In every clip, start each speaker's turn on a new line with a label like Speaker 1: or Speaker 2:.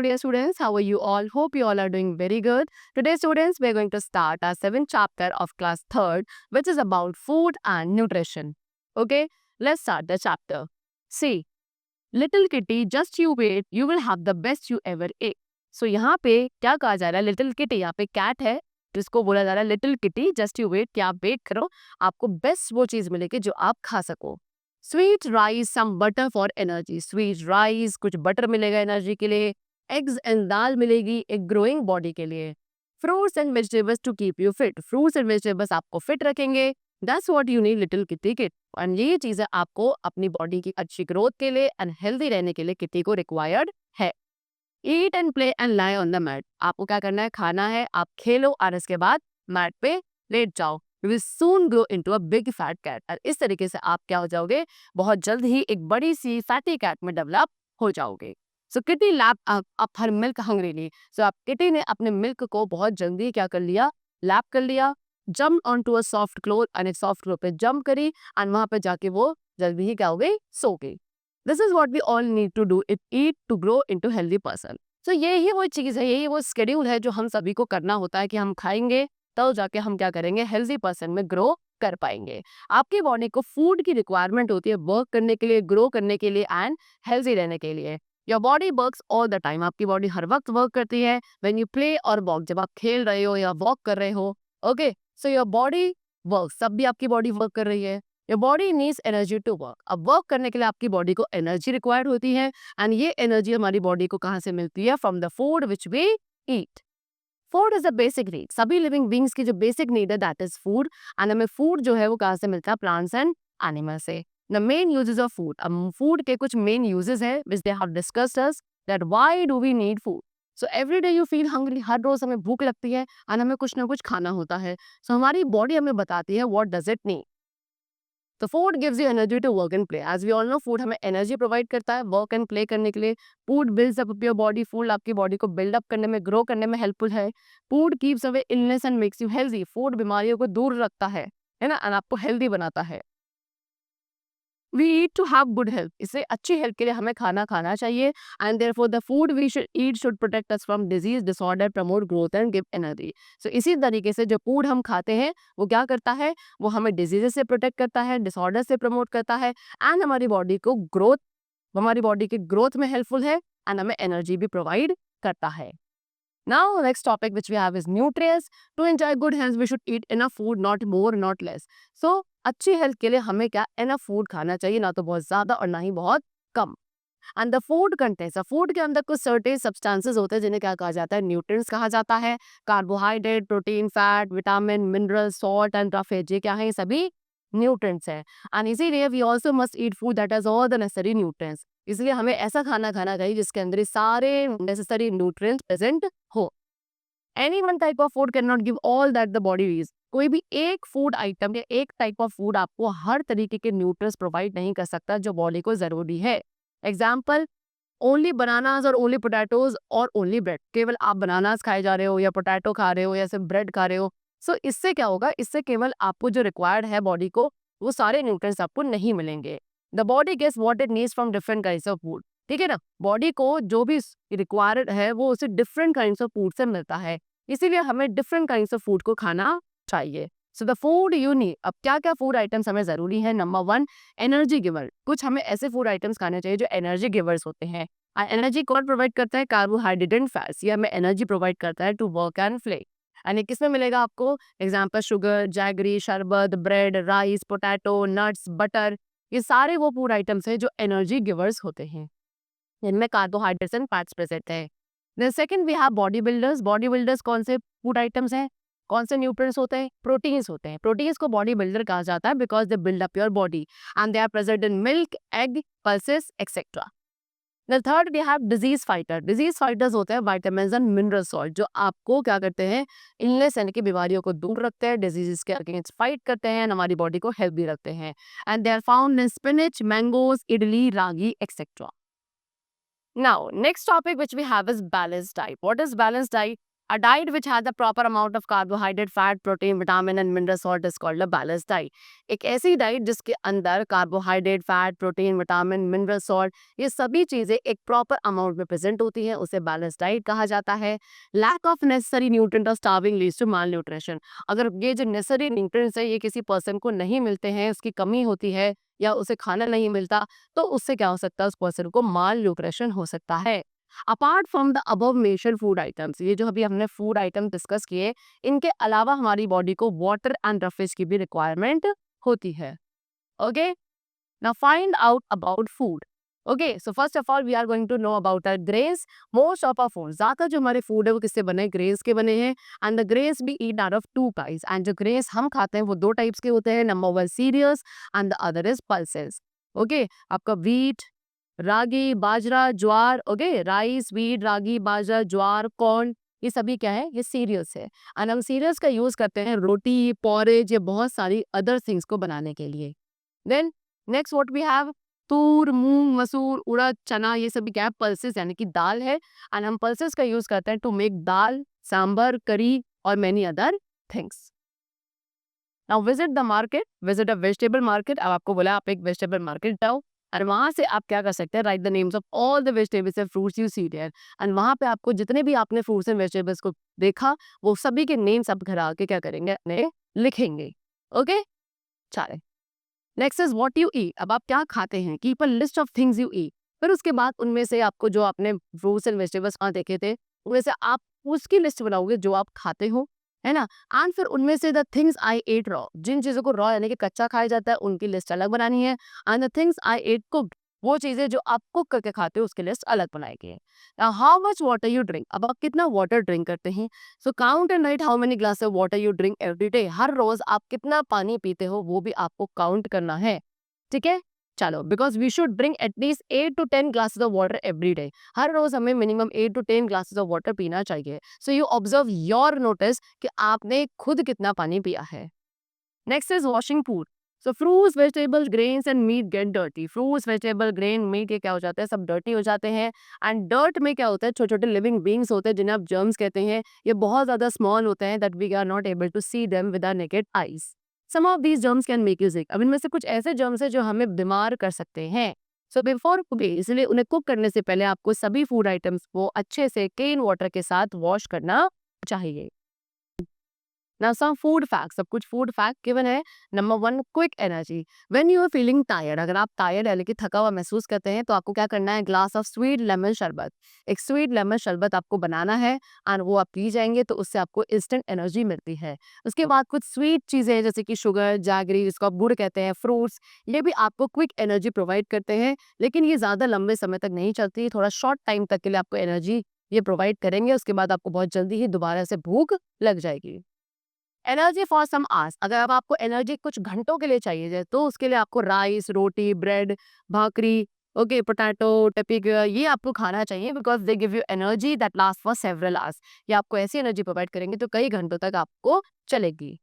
Speaker 1: dear students. How are you all? Hope you all are doing very good. Today, students, we are going to start our 7th chapter of class 3rd, which is about food and nutrition. Okay, let's start the chapter. See, little kitty, just you wait, you will have the best you ever ate. So यहाँ पे क्या कहा जा रहा है? Little kitty, यहाँ पे cat है जिसको बोला जा रहा है little kitty, just you wait, कि आप वेट करो, आपको बेस्ट वो चीज मिलेगी जो आप खा सको. Sweet rice, some butter for energy. Sweet rice, कुछ बटर मिलेगा एनर्जी के लिए. एग्स एंड दाल मिलेगी एक ग्रोइंग बॉडी के लिए. Fruits and vegetables to keep you fit. Fruits and vegetables आपको फिट रखेंगे. That's what you need little kitty kit. And ये चीजें आपको अपनी बॉडी की अच्छी ग्रोथ के लिए एंड हेल्दी रहने के लिए किटी को रिक्वायर्ड है. Eat and play and lie on the mat. आपको क्या करना है? खाना है, आप खेलो और इसके बाद मैट पे लेट जाओ. You will soon grow into a big fat cat. और इस तरीके से आप क्या हो जाओगे? बहुत जल्द ही एक बड़ी सी फैटी कैट में डेवलप हो जाओगे. सो किटी लैप अप हर मिल्क हंग्रीली. सो आप किटी ने अपने मिल्क को बहुत जल्दी क्या कर लिया? लैप कर लिया. Jump on to a soft cloth, और एक सॉफ्ट क्लोथ पे जंप करी एंड वहां पे जाके वो जल्दी ही क्या हो गई? सो गई. This is what we all need to do it eat to grow into healthy person. So यही वो चीज है, यही वो शेड्यूल है जो हम सभी को करना होता है कि हम खाएंगे तब जाके हम क्या करेंगे? हेल्दी पर्सन में ग्रो कर पाएंगे. आपकी बॉडी को फूड की रिक्वायरमेंट होती है वर्क करने के लिए, ग्रो करने के लिए एंड हेल्दी रहने के लिए. Your body works all the time. आपकी बॉडी हर वक्त वर्क करती है. व्हेन यू प्ले और वॉक, जब आप खेल रहे हो या वॉक कर रहे हो. Okay, so your body work, तब भी आपकी बॉडी वर्क कर रही है. Your body needs energy to work. अब वर्क करने के लिए आपकी बॉडी को एनर्जी रिक्वायर्ड होती है एंड ये एनर्जी हमारी बॉडी को कहाँ से मिलती है? From the food which we eat. Food is a basic need. सभी लिविंग बींग्स की जो बेसिक नीड है दैट इज फूड. एंड हमें फूड जो है वो कहाँ से मिलता है? प्लांट्स एंड एनिमल से. The main uses of food. अब फूड के कुछ मेन यूजेस है which they have discussed us, that why do we need food. So every day you feel hungry. हर रोज हमें भूख लगती है एंड हमें कुछ ना कुछ खाना होता है. सो हमारी बॉडी हमें बताती है व्हाट डज इट नीड. तो food gives you energy to work and play. As we all know, food हमें एनर्जी प्रोवाइड करता है वर्क एंड प्ले करने के लिए. Food builds up your body. Food आपकी बॉडी को बिल्डअप करने में, ग्रो करने में हेल्पफुल है. Food keeps away illness and makes you healthy. Food बीमारियों को दूर रखता है ना, एंड आपको हेल्दी बनाता है. We eat to have good health. इससे अच्छी हेल्थ के लिए हमें खाना खाना चाहिए. And therefore the food we should eat should protect us from disease, disorder, promote growth and give energy. So इसी तरीके से जो फूड हम खाते हैं वो क्या करता है? वो हमें डिजीजेस से प्रोटेक्ट करता है, डिसऑर्डर से प्रमोट करता है एंड हमारी बॉडी को ग्रोथ, हमारी बॉडी के ग्रोथ में हेल्पफुल है एंड हमें एनर्जी भी प्रोवाइड करता है. Now, next topic which we have is nutrients. To enjoy good health, we should eat enough food, not more, not less. So, अच्छी हेल्थ के लिए हमें क्या? enough food खाना चाहिए, ना तो बहुत ज्यादा और ना ही बहुत कम. And the food contains, food के अंदर कुछ सर्टेन सब्सटेंसेस होते हैं जिन्हें क्या कहा जाता है? न्यूट्रिएंट्स कहा जाता है. Carbohydrate, protein, fat, vitamin, mineral, salt and roughage, ये क्या है? ये सभी न्यूट्रिएंट्स है. एंड इसीलिए we also must eat food that has all the necessary nutrients. इसलिए हमें ऐसा खाना खाना चाहिए जिसके अंदर ये सारे नेसेसरी न्यूट्रिएंट्स प्रेजेंट हो. Any one type of food can not give all that the body needs. कोई भी एक फूड आइटम या एक टाइप ऑफ फूड आपको हर तरीके के न्यूट्रिएंट्स प्रोवाइड नहीं कर सकता जो बॉडी को जरूरी है. एग्जाम्पल, ओनली बनानास और ओनली पोटैटोज और ओनली ब्रेड. केवल आप बनानास खाए जा रहे हो या पोटैटो खा रहे हो या सिर्फ ब्रेड खा रहे हो. सो इससे क्या होगा? इससे केवल आपको जो रिक्वायर्ड है बॉडी को, वो सारे न्यूट्रिएंट्स आपको नहीं मिलेंगे. The body gets what it needs from different kinds of food. ठीक है ना? बॉडी को जो भी रिक्वायर्ड है वो उसे डिफरेंट काइंड्स ऑफ फूड से मिलता है. इसीलिए हमें डिफरेंट काइंड्स ऑफ फूड को खाना चाहिए. So the food you need. अब क्या क्या फूड आइटम्स हमें जरूरी है? Number 1, energy giver. कुछ हमें ऐसे फूड आइटम्स खाने चाहिए जो एनर्जी गिवर्स होते हैं. एनर्जी कौन प्रोवाइड करता है? Carbohydrate and fats. ये हमें एनर्जी प्रोवाइड करता है to work and play. And ये किसमें मिलेगा आपको? एग्जाम्पल, शुगर, जैगरी, शरबत, bread, rice, potato, nuts, butter. ये सारे वो फूड आइटम्स हैं जो एनर्जी गिवर्स होते हैं. इनमें कार्बोहाइड्रेट्स एंड फैट्स प्रेजेंट है. Then second we have body builders. Body builders कौन से फूड आइटम्स हैं? कौन से न्यूट्रिएंट्स होते हैं? प्रोटीन्स होते हैं. प्रोटीन्स को बॉडी बिल्डर कहा जाता है because they build up your body and they are present in milk, egg, pulses etcetera. The third we have disease fighter. Disease fighters होते हैं विटामिन्स एंड मिनरल सॉल्ट, जो आपको क्या करते हैं? इलनेस यानी कि बीमारियों को दूर रखते हैं, डिजीजेस के अगेंस्ट फाइट करते हैं, हमारी बॉडी को हेल्दी रखते हैं. And they are found in spinach, mangoes, idli, ragi etcetera. Now, next topic which we have is balanced diet. What is balanced diet? A diet which has a proper amount of carbohydrate, fat, protein, vitamin and mineral salt is called a balanced diet. एक ऐसी diet जिसके अंदर carbohydrate, fat, protein, vitamin, mineral salt ये सभी चीजें एक proper amount में present होती है, उसे बैलेंस डाइट कहा जाता है. लैक ऑफ नेसेसरी न्यूट्रिएंट और starving leads to malnutrition. अगर ये जो नेसेसरी न्यूट्रिएंट्स है ये किसी पर्सन को नहीं मिलते हैं, उसकी कमी होती है या उसे खाना नहीं मिलता, तो उससे क्या हो सकता है, उस पर्सन को माल न्यूट्रिशन हो सकता है. Apart from the above mentioned food items, ये जो अभी हमने फूड आइटम डिस्कस किए, इनके अलावा हमारी बॉडी को वाटर एंड रफेज की भी रिक्वायरमेंट होती है. Okay, now find out about food. Okay, so first of all we are going to know about our grains. Most of our food, ज्यादातर जो हमारे फूड है वो किससे बने हैं, ग्रेन्स के बने हैं. And the grains we eat out of two types. And जो ग्रेन्स हम खाते हैं वो दो टाइप्स के होते हैं. Number one cereals and the other is pulses. Okay, आपका wheat, ragi, bajra, jowar, okay, rice, wheat, ragi, bajra, jowar, corn, ये सभी क्या है, ये सीरियल्स है. एंड हम सीरियल्स का यूज करते हैं रोटी, पॉरेज, ये बहुत सारी अदर थिंग्स को बनाने के लिए. Then next what we have, toor, moong, masoor, urad, चना, ये सभी क्या है, पल्सेस यानी कि दाल है. एंड हम पल्सेस का यूज करते हैं टू मेक दाल, सांबर, करी और many other things. Now visit the market, visit a vegetable market. अब आपको बोला आप एक वेजिटेबल मार्केट जाओ और वहां से आप क्या कर सकते हैं, write the names of all the vegetables and fruits you see there. एंड वहां पे आपको जितने भी आपने फ्रूट्स एंड वेजिटेबल्स को देखा वो सभी के नेम्स आप घर आके क्या करेंगे, अपने लिखेंगे. ओके, चले. Next is what you eat. अब आप क्या खाते हैं, keep a list of things you eat. फिर उसके बाद उनमें से आपको जो आपने फ्रूट्स एंड वेजिटेबल्स वहाँ देखे थे उनमें से आप उसकी लिस्ट बनाओगे जो आप खाते हो, है ना. एंड फिर उनमें से the things I ate raw, जिन चीज़ों को रॉ यानी कि कच्चा खाया जाता है उनकी लिस्ट अलग बनानी है. And the things I ate cooked, वो चीज़ें जो आप कुक करके खाते हो उसकी लिस्ट अलग बनाएगी. How much water you drink. अब आप कितना वाटर ड्रिंक करते हैं. So count and write how many glass of water you drink every day. हर रोज आप कितना पानी पीते हो वो भी आपको काउंट करना है. ठीक है, चलो. Because we should drink at least 8 to 10 glasses of water every day. हर रोज हमें minimum 8 to 10 glasses of water पीना चाहिए. So you observe your notice कि आपने खुद कितना पानी पिया है. Next is washing food. So fruits, vegetables, grains and meat get dirty. Fruits, vegetable, grain, meat ये क्या हो जाते हैं, सब डर्टी हो जाते हैं. एंड डर्ट में क्या होता है, छोटे छोटे लिविंग बींग्स होते हैं जिन्हें आप जर्म्स कहते हैं. ये बहुत ज्यादा स्मॉल होते हैं that we are not able to see them with our naked eyes. Some of these germs can make you sick. अब इनमें से कुछ ऐसे जर्म्स हैं जो हमें बीमार कर सकते हैं. सो बिफोर कुकिंग, इसलिए उन्हें कुक करने से पहले आपको सभी फूड आइटम्स को अच्छे से क्लीन वाटर के साथ वॉश करना चाहिए. Now some food facts. सब कुछ फूड फैक्ट गिवन है. Number one, quick energy. When you are feeling tired, अगर आप टायर्ड यानी कि थका हुआ महसूस करते हैं तो आपको क्या करना है, ग्लास ऑफ स्वीट लेमन शरबत. एक स्वीट लेमन शरबत आपको बनाना है एंड वो आप पी जाएंगे तो उससे आपको इंस्टेंट एनर्जी मिलती है. उसके बाद कुछ स्वीट चीज़ें हैं जैसे कि शुगर, जैगरी, जिसको आप गुड़ कहते हैं, फ्रूट्स, ये भी आपको क्विक एनर्जी प्रोवाइड करते हैं. लेकिन ये ज़्यादा लंबे समय तक नहीं चलती, थोड़ा शॉर्ट टाइम तक के लिए आपको एनर्जी ये प्रोवाइड करेंगे. उसके बाद आपको बहुत जल्दी ही दोबारा से भूख लग जाएगी. एनर्जी फॉर सम आवर्स, अगर अब आपको एनर्जी कुछ घंटों के लिए चाहिए है तो उसके लिए आपको राइस, रोटी, ब्रेड, भाकरी, ओके, पोटैटो, टपिक, ये आपको खाना चाहिए. Because they give you energy that last for several hours. ये आपको ऐसी एनर्जी प्रोवाइड करेंगे तो कई घंटों तक आपको चलेगी.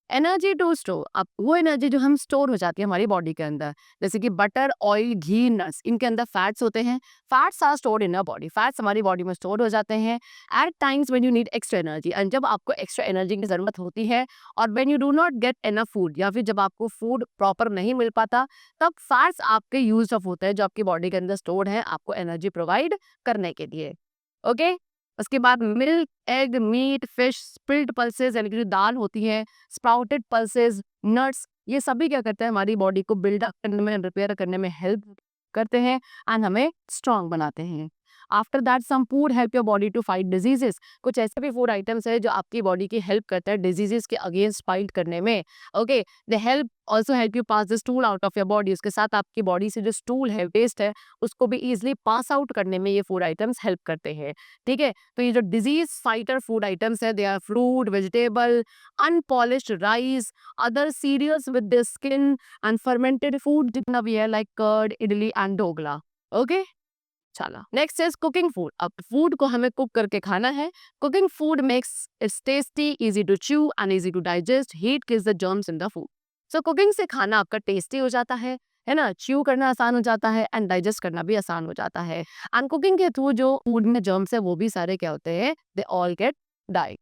Speaker 1: एनर्जी टू स्टोर, अब वो एनर्जी जो हम स्टोर हो जाती है हमारी बॉडी के अंदर, जैसे कि बटर, ऑयल, घी, नट्स, इनके अंदर फैट्स होते हैं. Fats are stored in a body. Fats हमारी बॉडी में स्टोर हो जाते हैं at times when you need extra energy. And जब आपको एक्स्ट्रा एनर्जी की जरूरत होती है और when you do not get enough food, या फिर जब आपको फूड प्रॉपर नहीं मिल पाता, तब फैट्स आपके यूज ऑफ होते हैं जो आपकी बॉडी के अंदर स्टोर्ड है आपको एनर्जी प्रोवाइड करने के लिए. ओके, उसके बाद milk, egg, meat, fish, split pulses यानी कि जो दाल होती है, स्प्राउटेड पल्सेस, नट्स, ये सभी क्या करते हैं, हमारी बॉडी को बिल्डअप करने में, रिपेयर करने में हेल्प करते हैं एंड हमें स्ट्रांग बनाते हैं. After that some food help your body to fight diseases. कुछ ऐसे भी फूड आइटम्स है जो आपकी बॉडी की हेल्प करते हैं डिजीजेस के अगेंस्ट फाइट करने में. Okay, they help also help you pass the stool out of your body. उसके साथ आपकी बॉडी से जो स्टूल है, वेस्ट है, उसको भी इजिली पास आउट करने में ये फूड आइटम्स हेल्प करते हैं. ठीक है, तो ये जो डिजीज फाइटर फूड आइटम्स है, they are fruit, vegetable, unpolished rice, other cereals with the skin and fermented food जितना भी है like curd, idli and dhokla. Okay, चला. Next is cooking food. अब फूड को हमें कुक करके खाना है. Cooking food makes its tasty, easy to chew and easy to digest. Heat kills the germs in the food. So cooking से खाना आपका टेस्टी हो जाता है ना, च्यू करना आसान हो जाता है एंड डाइजेस्ट करना भी आसान हो जाता है. एंड कुकिंग के थ्रू जो फूड में जर्म्स है वो भी सारे क्या होते हैं, they all get diet.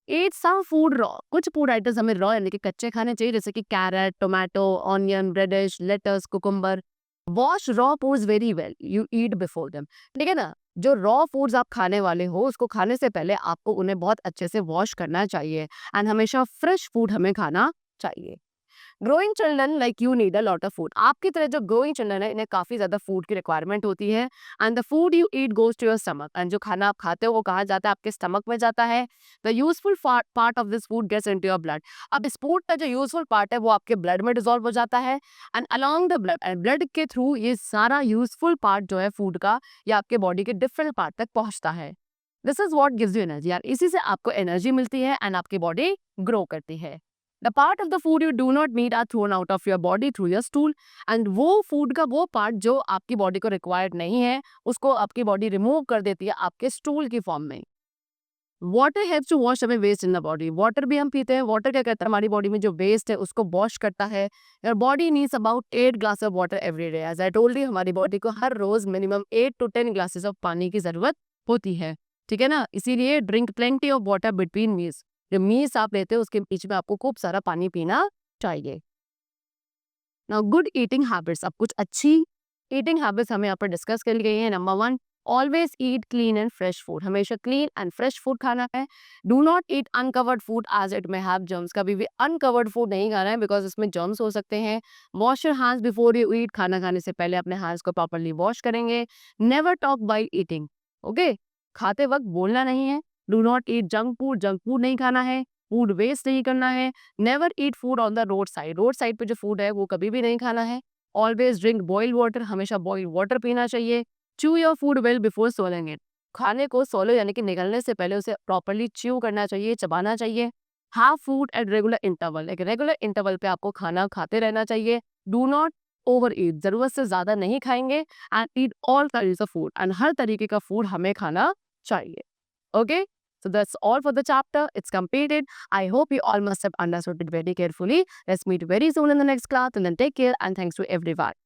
Speaker 1: Eat some food raw, कुछ फूड आइटम्स हमें रॉ यानी कि कच्चे खाने चाहिए, जैसे कि carrot, tomato, onion, radish, lettuce, cucumber. Wash raw foods very well, you eat before them. ठीक है ना? जो रॉ फूड्स आप खाने वाले हो, उसको खाने से पहले आपको उन्हें बहुत अच्छे से वॉश करना चाहिए, एंड हमेशा फ्रेश फूड हमें खाना चाहिए। Growing children like you need a lot of food, आपकी तरह जो ग्रोइंग चिल्ड्रन है, इन्हें काफी ज्यादा फूड की रिक्वायरमेंट होती है, and the food you eat goes to your stomach, and जो खाना आप खाते हो वो कहाँ जाता है? आपके स्टमक में जाता है। The useful part of this food gets into your blood, अब इस फूड का जो यूजफुल पार्ट है वो आपके ब्लड में डिजोल्व हो जाता है, and along the blood, and blood के थ्रू ये सारा यूजफुल पार्ट जो है फूड का, ये आपके बॉडी के डिफरेंट पार्ट तक पहुंचता है। This is what gives you energy, यार इसी से आपको एनर्जी मिलती है एंड आपकी बॉडी ग्रो करती है। The part of the food you do not need are thrown out of your body through your stool, and वो फूड का वो पार्ट जो आपकी बॉडी को रिक्वायर्ड नहीं है, उसको आपकी बॉडी रिमूव कर देती है आपके स्टूल की फॉर्म में। Water helps to wash away waste in the body, water भी हम पीते हैं, वाटर क्या करता है? हमारी बॉडी में जो वेस्ट है उसको वॉश करता है। Your body needs about 8 glass of water every day, as I told you, हमारी बॉडी को हर रोज मिनिमम 8 to 10 ग्लासेस ऑफ पानी की जरूरत होती है। ठीक है ना? इसीलिए drink plenty of water between meals, जो मील्स आप लेते हो उसके बीच में आपको खूब सारा पानी पीना चाहिए। नाउ गुड ईटिंग हैबिट्स, अब कुछ अच्छी ईटिंग हैबिट्स हमें यहाँ पर डिस्कस कर ली गई है। Number 1, always eat clean and fresh food, हमेशा क्लीन एंड फ्रेश फूड खाना है। Do not eat uncovered food as it may have germs, कभी भी अनकवर्ड फूड नहीं खाना है बिकॉज इसमें जर्म्स हो सकते हैं। Wash your hands before you eat, खाना खाने से पहले अपने हैंड्स को प्रॉपरली वॉश करेंगे। Never talk by eating, okay, खाते वक्त बोलना नहीं है। Do not eat junk food नहीं खाना है, फूड वेस्ट नहीं करना है। Never eat food on the road side पे जो फूड है वो कभी भी नहीं खाना है। ऑलवेज ड्रिंक बॉइल्ड वाटर, हमेशा बॉइल्ड वाटर पीना चाहिए। Chew your food well before soling it, खाने को सोलो यानी कि निगलने से पहले उसे प्रॉपरली च्यू करना चाहिए, चबाना चाहिए। Have food at regular interval, एक रेगुलर इंटरवल पे आपको खाना खाते रहना चाहिए। डू नॉट ओवर ईट, जरूरत से ज्यादा नहीं खाएंगे। And eat all kinds of food, and हर तरीके का फूड हमें खाना चाहिए। Okay, so that's all for the chapter. It's completed. I hope you all must have understood it very carefully. Let's meet very soon in the next class, and then take care and thanks to everyone.